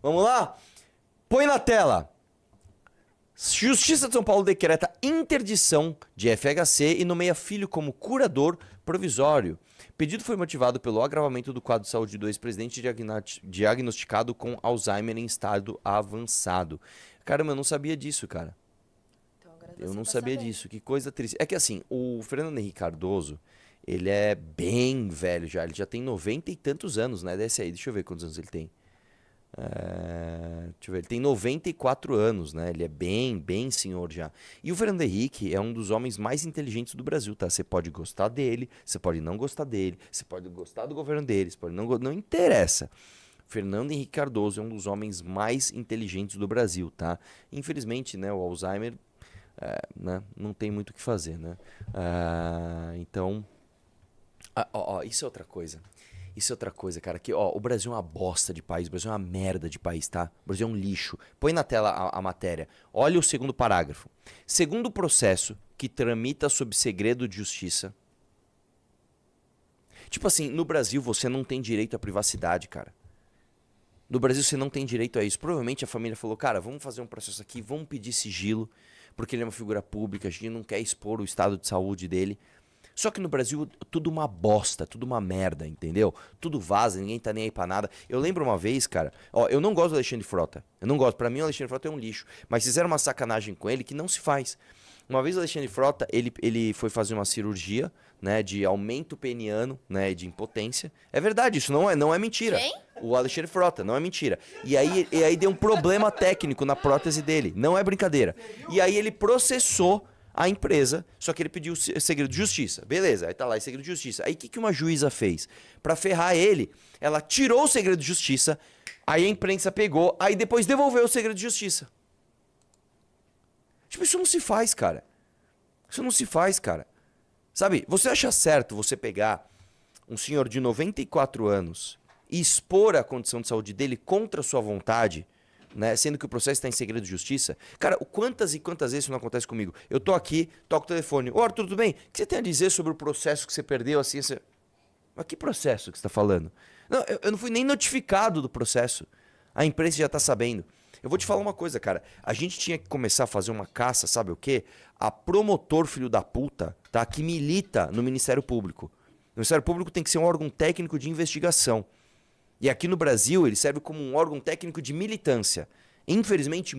Vamos lá? Põe na tela. Justiça de São Paulo decreta interdição de FHC e nomeia filho como curador provisório. Pedido foi motivado pelo agravamento do quadro de saúde do ex-presidente diagnosticado com Alzheimer em estado avançado. Caramba, eu não sabia disso, cara. Então, agora Eu você não tá sabia sabendo. disso. Que coisa triste. É que assim, o Fernando Henrique Cardoso, ele é bem velho já. Ele já tem 90 e tantos anos, né? Desce aí, deixa eu ver quantos anos ele tem. Deixa eu ver, ele tem 94 anos, né? Ele é bem senhor já. E o Fernando Henrique é um dos homens mais inteligentes do Brasil, tá? Você pode gostar dele, você pode não gostar dele, você pode gostar do governo dele, você pode não interessa. Fernando Henrique Cardoso é um dos homens mais inteligentes do Brasil, tá? Infelizmente, né, o Alzheimer, né, não tem muito o que fazer, né? Então, isso é outra coisa. Isso é outra coisa, cara. Que, ó, o Brasil é uma bosta de país, o Brasil é uma merda de país, tá? O Brasil é um lixo. Põe na tela a matéria. Olha o segundo parágrafo. Segundo o processo que tramita sob segredo de justiça. Tipo assim, no Brasil você não tem direito à privacidade, cara. No Brasil você não tem direito a isso. Provavelmente a família falou, cara, vamos fazer um processo aqui, vamos pedir sigilo, porque ele é uma figura pública, a gente não quer expor o estado de saúde dele. Só que no Brasil tudo uma bosta, tudo uma merda, entendeu? Tudo vaza, ninguém tá nem aí pra nada. Eu lembro uma vez, cara, ó, eu não gosto do Alexandre Frota. Eu não gosto, pra mim o Alexandre Frota é um lixo. Mas fizeram uma sacanagem com ele que não se faz. Uma vez o Alexandre Frota, ele foi fazer uma cirurgia, né, de aumento peniano, né, de impotência. É verdade, isso não é mentira. Quem? O Alexandre Frota, não é mentira. E aí deu um problema técnico na prótese dele, não é brincadeira. E aí ele processou a empresa, só que ele pediu segredo de justiça. Beleza, aí tá lá, segredo de justiça. Aí o que uma juíza fez? Pra ferrar ele, ela tirou o segredo de justiça, aí a imprensa pegou, aí depois devolveu o segredo de justiça. Tipo, isso não se faz, cara. Isso não se faz, cara. Sabe, você acha certo você pegar um senhor de 94 anos e expor a condição de saúde dele contra a sua vontade, né, sendo que o processo está em segredo de justiça? Cara, quantas e quantas vezes isso não acontece comigo? Eu tô aqui, toco o telefone. Ô, Arthur, tudo bem? O que você tem a dizer sobre o processo que você perdeu, assim, você... Mas que processo que você está falando? Não, eu não fui nem notificado do processo. A imprensa já está sabendo. Eu vou te falar uma coisa, cara. A gente tinha que começar a fazer uma caça, sabe o quê? A promotor filho da puta, tá? Que milita no Ministério Público. O Ministério Público tem que ser um órgão técnico de investigação. E aqui no Brasil ele serve como um órgão técnico de militância. Infelizmente,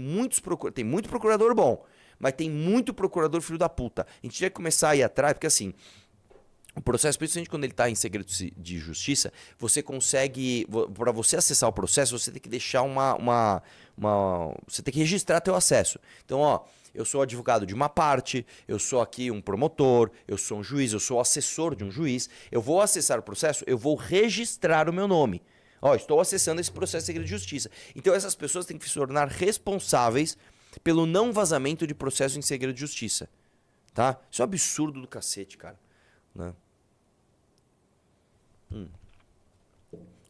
tem muito procurador bom, mas tem muito procurador filho da puta. A gente tinha que começar a ir atrás, porque assim, o processo, principalmente quando ele está em segredo de justiça, você consegue, para você acessar o processo, você tem que deixar você tem que registrar teu acesso. Então, ó, eu sou advogado de uma parte, eu sou aqui um promotor, eu sou um juiz, eu sou assessor de um juiz, eu vou acessar o processo, eu vou registrar o meu nome. Ó, estou acessando esse processo de segredo de justiça. Então, essas pessoas têm que se tornar responsáveis pelo não vazamento de processo em segredo de justiça. Tá? Isso é um absurdo do cacete, cara. Né?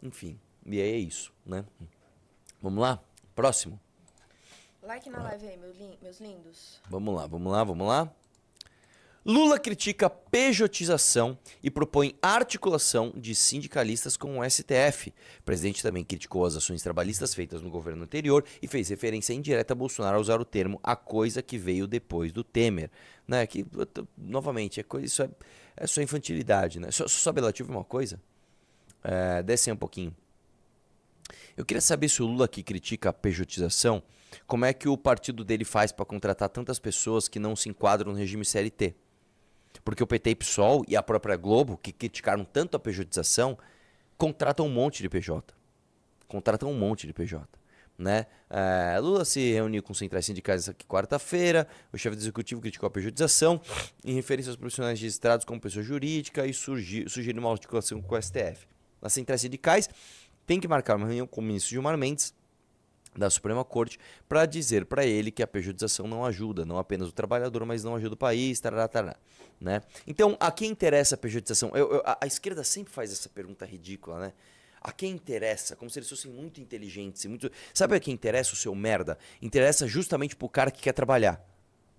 Enfim, e aí é isso, né? Vamos lá? Próximo? Like na live aí, meus lindos. Vamos lá. Lula critica pejotização e propõe articulação de sindicalistas com o STF. O presidente também criticou as ações trabalhistas feitas no governo anterior e fez referência indireta a Bolsonaro ao usar o termo "a coisa que veio depois do Temer". Né? Que, novamente, isso é só infantilidade, né? Só sabe relativo uma coisa? Desce aí um pouquinho. Eu queria saber se o Lula, que critica a pejotização, como é que o partido dele faz para contratar tantas pessoas que não se enquadram no regime CLT. Porque o PT e PSOL e a própria Globo, que criticaram tanto a pejotização, contratam um monte de PJ. Né? Lula se reuniu com centrais sindicais aqui quarta-feira. O chefe do executivo criticou a pejotização em referência aos profissionais registrados como pessoa jurídica e sugeriu uma articulação com o STF. As centrais sindicais têm que marcar uma reunião com o ministro Gilmar Mendes da Suprema Corte para dizer para ele que a pejotização não ajuda, não apenas o trabalhador, mas não ajuda o país, né? Então, a quem interessa a pejotização? A esquerda sempre faz essa pergunta ridícula, né? A quem interessa? Como se eles fossem muito inteligentes. Sabe a quem interessa o seu merda? Interessa justamente pro cara que quer trabalhar.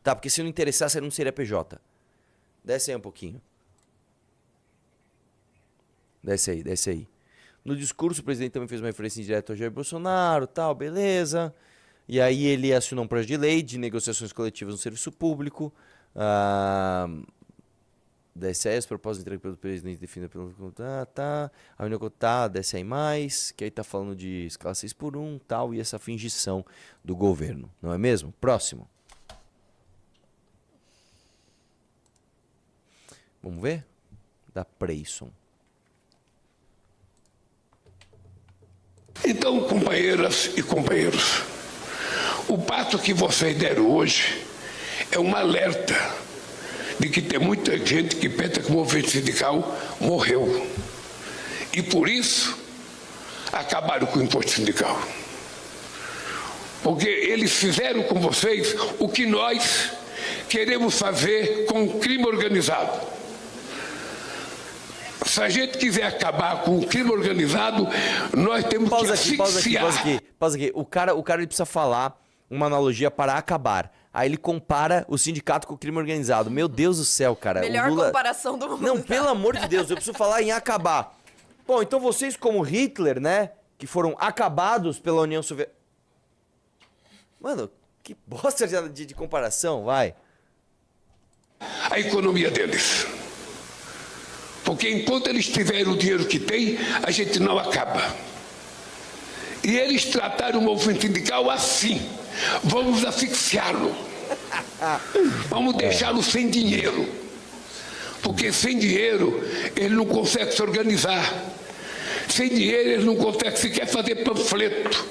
Tá? Porque se não interessasse, ele não seria PJ. Desce aí um pouquinho. Desce aí. No discurso, o presidente também fez uma referência indireta ao Jair Bolsonaro, tal, beleza. E aí ele assinou um projeto de lei de negociações coletivas no serviço público. Desce aí as propostas entregues pelo presidente definidas pelo... Tá. A União desce aí mais, que aí tá falando de escala 6x1, tal, e essa fingição do governo, não é mesmo? Próximo. Vamos ver? Da Preyson. Então, companheiras e companheiros, o passo que vocês deram hoje é um alerta de que tem muita gente que pensa que o movimento sindical morreu. E por isso, acabaram com o imposto sindical. Porque eles fizeram com vocês o que nós queremos fazer com o crime organizado. Se a gente quiser acabar com o crime organizado, nós temos que asfixiar. Pausa aqui. O cara ele precisa falar uma analogia para acabar. Aí ele compara o sindicato com o crime organizado. Meu Deus do céu, cara. Melhor o Lula... comparação do mundo. Não, pelo amor de Deus, eu preciso falar em acabar. Bom, então vocês como Hitler, né, que foram acabados pela União Soviética... Mano, que bosta de comparação, vai. A economia deles. Porque enquanto eles tiverem o dinheiro que tem, a gente não acaba. E eles trataram o movimento sindical assim. Vamos asfixiá-lo. Vamos deixá-lo sem dinheiro. Porque sem dinheiro ele não consegue se organizar. Sem dinheiro ele não consegue sequer fazer panfleto.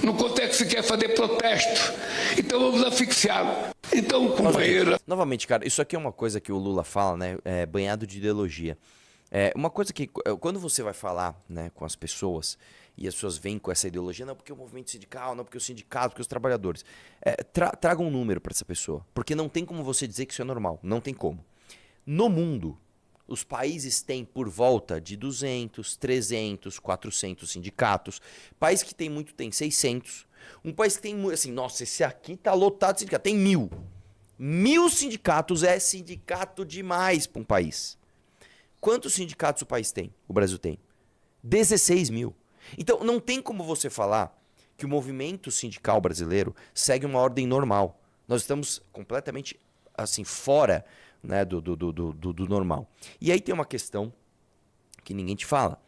Não consegue sequer fazer protesto. Então vamos asfixiá-lo. Então, companheira... Novamente, cara, isso aqui é uma coisa que o Lula fala, né? É banhado de ideologia. É uma coisa que, quando você vai falar, né, com as pessoas, e as pessoas vêm com essa ideologia, não porque o movimento sindical, não porque o sindicato, porque os trabalhadores, traga um número para essa pessoa, porque não tem como você dizer que isso é normal, não tem como. No mundo, os países têm por volta de 200, 300, 400 sindicatos, país que tem muito tem 600, um país que tem, assim, nossa, esse aqui tá lotado de sindicato, tem 1000. 1000 sindicatos é sindicato demais para um país. Quantos sindicatos o país tem? O Brasil tem? 16 mil. Então, não tem como você falar que o movimento sindical brasileiro segue uma ordem normal. Nós estamos completamente, assim, fora, né, do normal. E aí tem uma questão que ninguém te fala.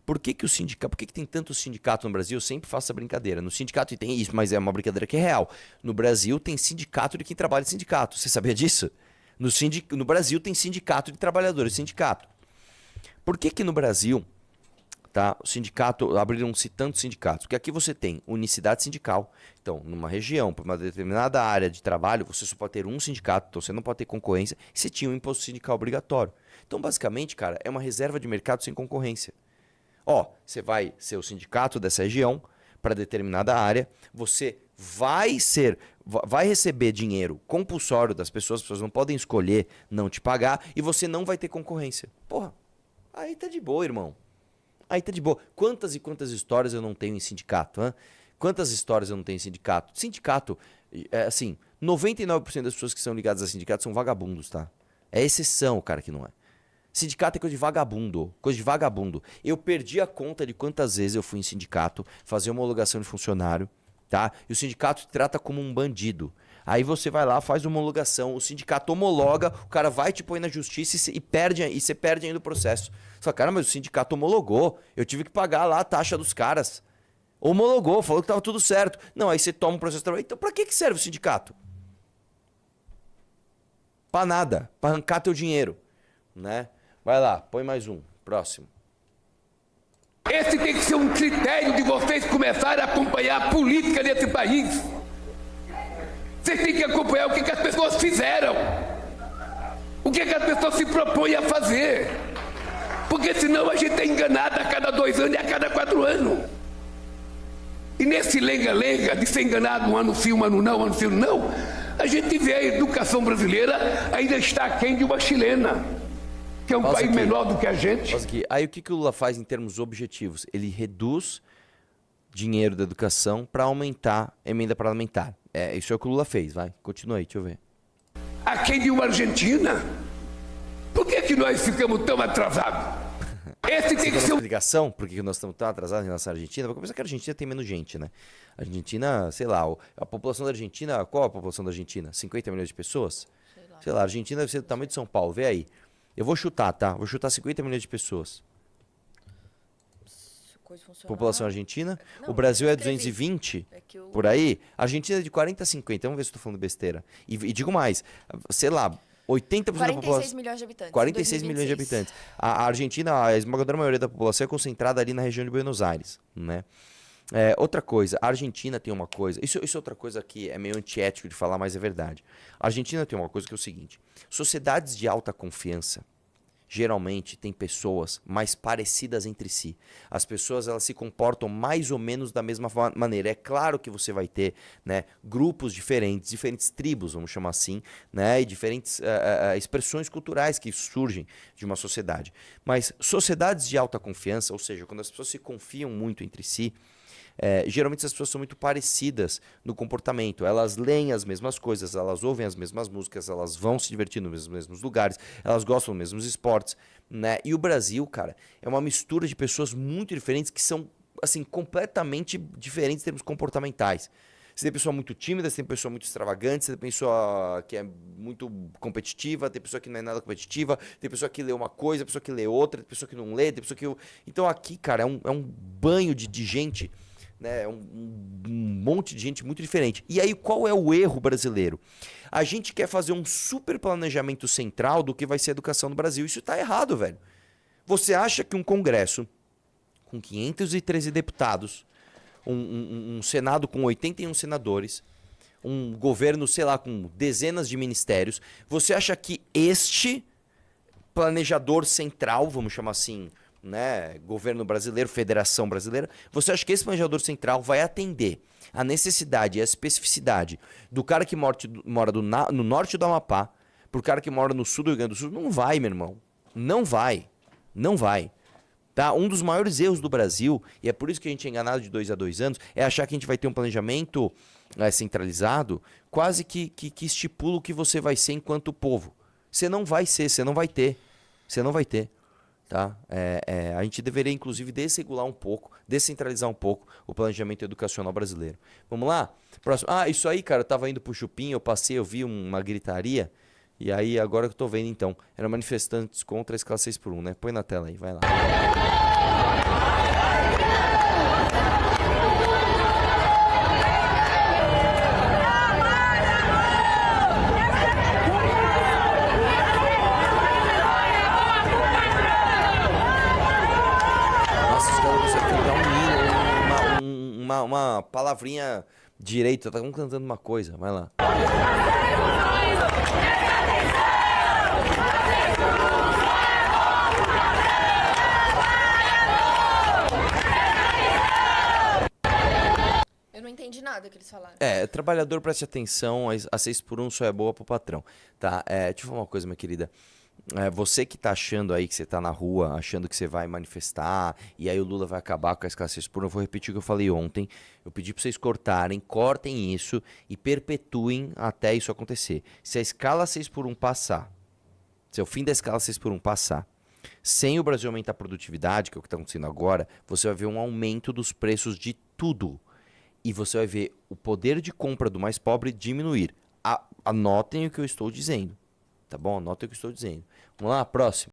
Por que o sindicato, por que tem tanto sindicato no Brasil? Eu sempre faço essa brincadeira. No sindicato tem isso, mas é uma brincadeira que é real. No Brasil tem sindicato de quem trabalha em sindicato. Você sabia disso? No Brasil tem sindicato de trabalhadores, sindicato. Por que no Brasil, tá, o sindicato, abriram-se tantos sindicatos? Porque aqui você tem unicidade sindical. Então, numa região, para uma determinada área de trabalho, você só pode ter um sindicato, então você não pode ter concorrência, e você tinha um imposto sindical obrigatório. Então, basicamente, cara, é uma reserva de mercado sem concorrência. Ó, você vai ser o sindicato dessa região para determinada área, você vai receber dinheiro compulsório das pessoas, as pessoas não podem escolher não te pagar, e você não vai ter concorrência. Porra, aí tá de boa, irmão. Aí tá de boa. Quantas e quantas histórias eu não tenho em sindicato, hein? Quantas histórias eu não tenho em sindicato? Sindicato, assim, 99% das pessoas que são ligadas a sindicato são vagabundos, tá? É exceção o cara que não é. Sindicato é coisa de vagabundo, coisa de vagabundo. Eu perdi a conta de quantas vezes eu fui em sindicato fazer homologação de funcionário, tá? E o sindicato te trata como um bandido. Aí você vai lá, faz uma homologação, o sindicato homologa, o cara vai te põe na justiça e você perde ainda o processo. Você fala, cara, mas o sindicato homologou, eu tive que pagar lá a taxa dos caras. Homologou, falou que tava tudo certo. Não, aí você toma um processo de trabalho. Então pra que serve o sindicato? Pra nada, pra arrancar teu dinheiro, né? Vai lá, põe mais um, próximo. Esse tem que ser um critério de vocês começarem a acompanhar a política desse país. Vocês têm que acompanhar o que as pessoas fizeram. O que as pessoas se propõem a fazer. Porque senão a gente é enganado a cada 2 anos e a cada 4 anos. E nesse lenga-lenga de ser enganado um ano sim, um ano não, a gente vê a educação brasileira ainda está aquém de uma chilena, que é um país menor do que a gente. Aí o que o Lula faz em termos objetivos? Ele reduz dinheiro da educação para aumentar a emenda parlamentar. Isso é o que o Lula fez, vai. Continua aí, deixa eu ver. Aquém de uma Argentina? Por que nós ficamos tão atrasados? Esse tem que ser um Explicação por que nós estamos tão atrasados em relação à Argentina? Vou começar que a Argentina tem menos gente, né? A Argentina, sei lá, a população da Argentina, qual a população da Argentina? 50 milhões de pessoas? Sei lá, a Argentina deve ser do tamanho de São Paulo, vê aí. Eu vou chutar, tá? Vou chutar 50 milhões de pessoas. Coisa funcionar. População argentina. Não, O Brasil é eu escrevi. 220, É que eu... por aí. A Argentina é de 40 a 50. Vamos ver se eu tô falando besteira. E digo mais, sei lá, 80% da 46 população... milhões de habitantes. 46 milhões de 2026. habitantes. A Argentina, a esmagadora maioria da população é concentrada ali na região de Buenos Aires, né? Outra coisa, a Argentina tem uma coisa, isso é outra coisa que é meio antiético de falar, mas é verdade. A Argentina tem uma coisa que é o seguinte, sociedades de alta confiança, geralmente tem pessoas mais parecidas entre si. As pessoas elas se comportam mais ou menos da mesma maneira. É claro que você vai ter, né, grupos diferentes, diferentes tribos, vamos chamar assim, né, e diferentes expressões culturais que surgem de uma sociedade. Mas sociedades de alta confiança, ou seja, quando as pessoas se confiam muito entre si, geralmente as pessoas são muito parecidas no comportamento. Elas leem as mesmas coisas, elas ouvem as mesmas músicas, elas vão se divertir nos mesmos lugares, elas gostam dos mesmos esportes, né? E o Brasil, cara, é uma mistura de pessoas muito diferentes que são, assim, completamente diferentes em termos comportamentais. Você tem pessoa muito tímida, você tem pessoa muito extravagante, você tem pessoa que é muito competitiva, tem pessoa que não é nada competitiva, tem pessoa que lê uma coisa, tem pessoa que lê outra, tem pessoa que não lê, tem pessoa que... Então aqui, cara, é um banho de gente, né? Um monte de gente muito diferente. E aí, qual é o erro brasileiro? A gente quer fazer um super planejamento central do que vai ser a educação no Brasil. Isso tá errado, velho. Você acha que um Congresso com 513 deputados, um Senado com 81 senadores, um governo, sei lá, com dezenas de ministérios, você acha que este planejador central, vamos chamar assim, né, governo brasileiro, federação brasileira, você acha que esse planejador central vai atender a necessidade e a especificidade do cara que mora no norte do Amapá, pro cara que mora no sul do Rio Grande do Sul? Não vai, meu irmão. Não vai. Não vai. Tá? Um dos maiores erros do Brasil, e é por isso que a gente é enganado de 2 a 2 anos, é achar que a gente vai ter um planejamento centralizado, quase que estipula o que você vai ser enquanto povo. Você não vai ser, você não vai ter. Você não vai ter. Tá? A gente deveria, inclusive, desregular um pouco, descentralizar um pouco o planejamento educacional brasileiro. Vamos lá? Próximo. Isso aí, cara, eu tava indo pro Chupim, eu passei, eu vi uma gritaria, e aí agora que eu tô vendo, então, eram manifestantes contra a escala 6x1, né? Põe na tela aí, vai lá. Uma palavrinha direito, tá cantando uma coisa, vai lá. Eu não entendi nada que eles falaram. Trabalhador, preste atenção, a 6x1 só é boa pro patrão, tá? Deixa eu falar uma coisa, minha querida. Você que tá achando aí que você tá na rua, achando que você vai manifestar, e aí o Lula vai acabar com a escala 6x1, eu vou repetir o que eu falei ontem. Eu pedi pra vocês cortem isso e perpetuem até isso acontecer. Se a escala 6x1 passar, se o fim da escala 6x1 passar, sem o Brasil aumentar a produtividade, que é o que tá acontecendo agora, você vai ver um aumento dos preços de tudo. E você vai ver o poder de compra do mais pobre diminuir. Anotem o que eu estou dizendo. Tá bom? Anotem o que eu estou dizendo. Vamos lá, próximo.